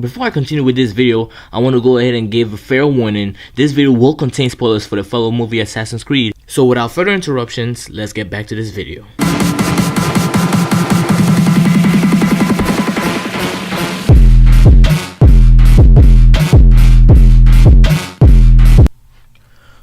Before I continue with this video, I want to go ahead and give a fair warning. This video will contain spoilers for the fellow movie Assassin's Creed. So without further interruptions, let's get back to this video.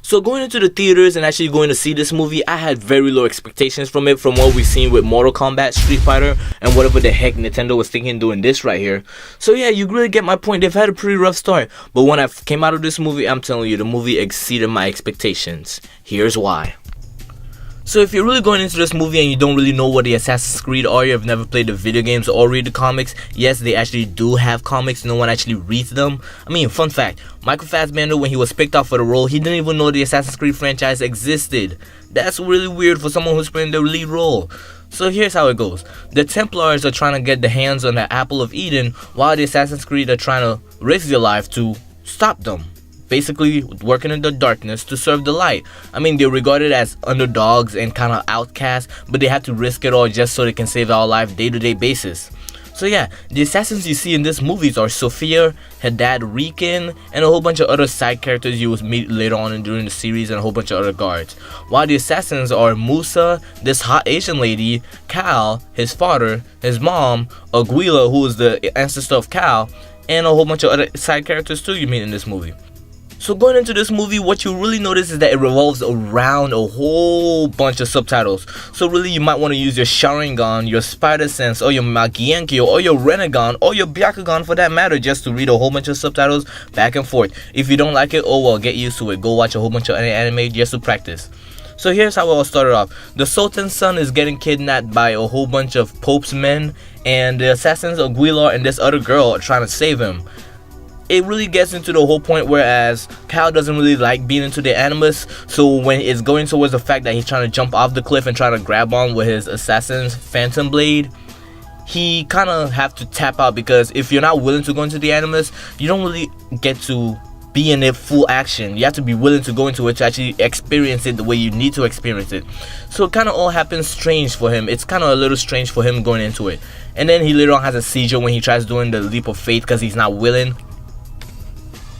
So going into the theaters and actually going to see this movie, I had very low expectations from it, from what we've seen with Mortal Kombat, Street Fighter, and whatever the heck Nintendo was thinking doing this right here. So yeah, you really get my point. They've had a pretty rough start. But when I came out of this movie, I'm telling you, the movie exceeded my expectations. Here's why. So if you're really going into this movie and you don't really know what the Assassin's Creed are, you've never played the video games or read the comics, yes, they actually do have comics, no one actually reads them. I mean, fun fact, Michael Fassbender, when he was picked up for the role, he didn't even know the Assassin's Creed franchise existed. That's really weird for someone who's playing the lead role. So here's how it goes. The Templars are trying to get the hands on the Apple of Eden, while the Assassin's Creed are trying to risk their life to stop them. Basically working in the darkness to serve the light. I mean, they're regarded as underdogs and kind of outcasts, but they have to risk it all just so they can save our life day-to-day basis. So yeah, the assassins you see in this movies are Sophia, her dad Riken, and a whole bunch of other side characters you will meet later on and during the series, and a whole bunch of other guards. While the assassins are Musa, this hot Asian lady, Cal, his father, his mom, Aguila, who is the ancestor of Cal, and a whole bunch of other side characters too you meet in this movie. So going into this movie, what you really notice is that it revolves around a whole bunch of subtitles. So really, you might want to use your Sharingan, your Spider Sense, or your Magienkyo, or your Renegon, or your Byakugan for that matter, just to read a whole bunch of subtitles back and forth. If you don't like it, oh well, get used to it. Go watch a whole bunch of anime just to practice. So here's how it all started off. The Sultan's son is getting kidnapped by a whole bunch of Pope's men, and the assassins Aguilar and this other girl are trying to save him. It really gets into the whole point whereas Cal doesn't really like being into the animus, so when it's going towards the fact that he's trying to jump off the cliff and try to grab on with his assassin's phantom blade, he kind of have to tap out, because if you're not willing to go into the animus, you don't really get to be in it full action. You have to be willing to go into it to actually experience it the way you need to experience it. So it kind of all happens strange for him. It's kind of a little strange for him going into it. And then he later on has a seizure when he tries doing the leap of faith because he's not willing.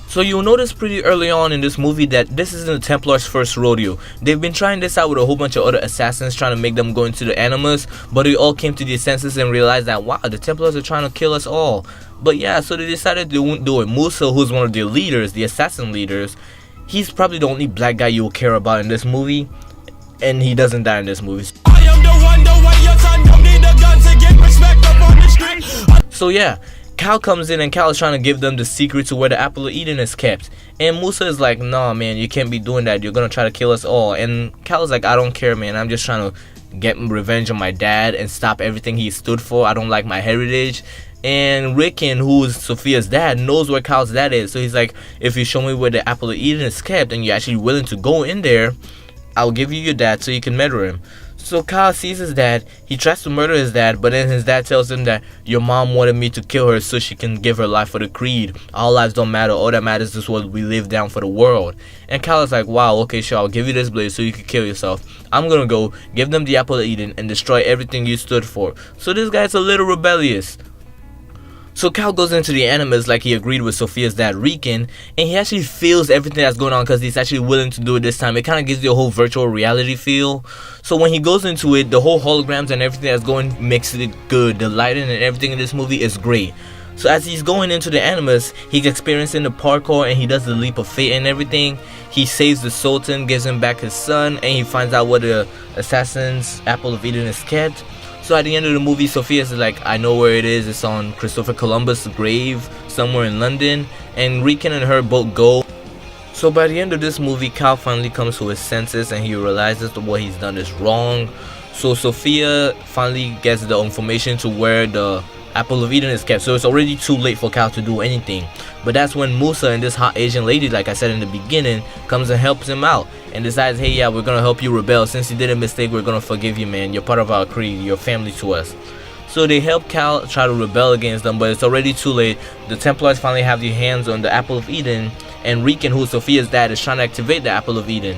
So you'll notice pretty early on in this movie that this isn't the Templars' first rodeo. They've been trying this out with a whole bunch of other assassins, trying to make them go into the animus, but they all came to their senses and realized that, wow, the Templars are trying to kill us all. But yeah, so they decided they wouldn't do it. Musa, who's one of their leaders, the assassin leaders, he's probably the only black guy you'll care about in this movie, and he doesn't die in this movie. I am the one, the way your son don't need a gun to get respect up on the street. So yeah, Cal comes in and Cal is trying to give them the secret to where the Apple of Eden is kept. And Musa is like, nah man, you can't be doing that. You're gonna try to kill us all. And Cal is like, I don't care man. I'm just trying to get revenge on my dad and stop everything he stood for. I don't like my heritage. And Riken, who's Sophia's dad, knows where Cal's dad is. So he's like, if you show me where the Apple of Eden is kept and you're actually willing to go in there, I'll give you your dad so you can murder him. So Cal sees his dad, he tries to murder his dad, but then his dad tells him that your mom wanted me to kill her so she can give her life for the creed. Our lives don't matter, all that matters is what we live down for the world. And Cal is like, wow, okay sure, I'll give you this blade so you can kill yourself. I'm gonna go, give them the Apple of Eden and destroy everything you stood for. So this guy's a little rebellious. So Cal goes into the animus like he agreed with Sophia's dad Riken, and he actually feels everything that's going on because he's actually willing to do it this time. It kind of gives you a whole virtual reality feel. So when he goes into it, the whole holograms and everything that's going makes it good. The lighting and everything in this movie is great. So as he's going into the animus, he's experiencing the parkour and he does the leap of faith and everything. He saves the Sultan, gives him back his son, and he finds out where the assassin's Apple of Eden is kept. So at the end of the movie, Sophia's like, I know where it is. It's on Christopher Columbus' grave somewhere in London. And Riken and her both go. So by the end of this movie, Cal finally comes to his senses and he realizes that what he's done is wrong. So Sophia finally gets the information to where the Apple of Eden is kept. So it's already too late for Cal to do anything. But that's when Musa and this hot Asian lady, like I said in the beginning, comes and helps him out and decides, hey yeah, we're gonna help you rebel. Since you did a mistake, we're gonna forgive you, man. You're part of our creed, you're family to us. So they help Cal try to rebel against them, but it's already too late. The Templars finally have their hands on the Apple of Eden, and Riken, who's Sophia's dad, is trying to activate the Apple of Eden.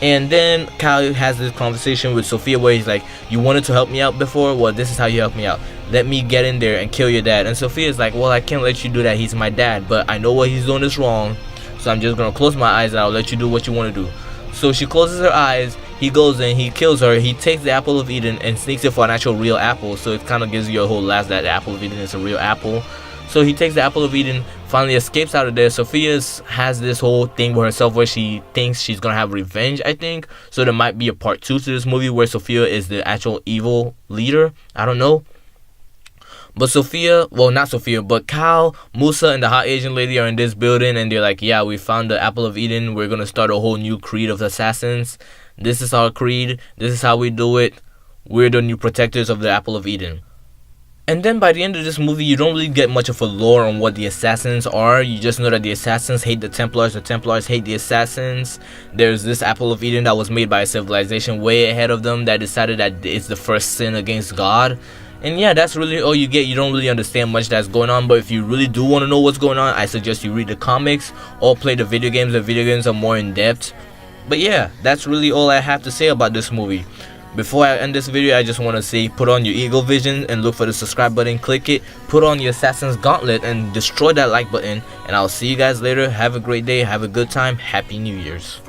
And then Cal has this conversation with Sophia where he's like, you wanted to help me out before? Well, this is how you help me out. let me get in there and kill your dad. And Sophia's like, well, I can't let you do that, he's my dad, but I know what he's doing is wrong, so I'm just gonna close my eyes and I'll let you do what you want to do. So she closes her eyes, he goes in, he kills her, he takes the apple of Eden and sneaks it for an actual real apple, so it kind of gives you a whole laugh that the apple of Eden is a real apple. So he takes the apple of Eden, finally escapes out of there. Sophia has this whole thing with herself where she thinks she's gonna have revenge, I think. So there might be a part 2 to this movie where Sophia is the actual evil leader. I don't know. But Sophia, well, not Sophia, but Cal, Musa, and the hot Asian lady are in this building, and they're like, yeah, we found the apple of Eden. We're gonna start a whole new creed of assassins. This is our creed. This is how we do it. We're the new protectors of the apple of Eden. And then by the end of this movie, you don't really get much of a lore on what the assassins are. You just know that the assassins hate the Templars hate the assassins. There's this apple of Eden that was made by a civilization way ahead of them that decided that it's the first sin against God. And yeah, that's really all you get. You don't really understand much that's going on, but if you really do want to know what's going on, I suggest you read the comics or play the video games. The video games are more in depth. But yeah, that's really all I have to say about this movie. Before I end this video, I just want to say, put on your eagle vision and look for the subscribe button, click it, put on your Assassin's Gauntlet and destroy that like button, and I'll see you guys later. Have a great day, have a good time, Happy New Year's.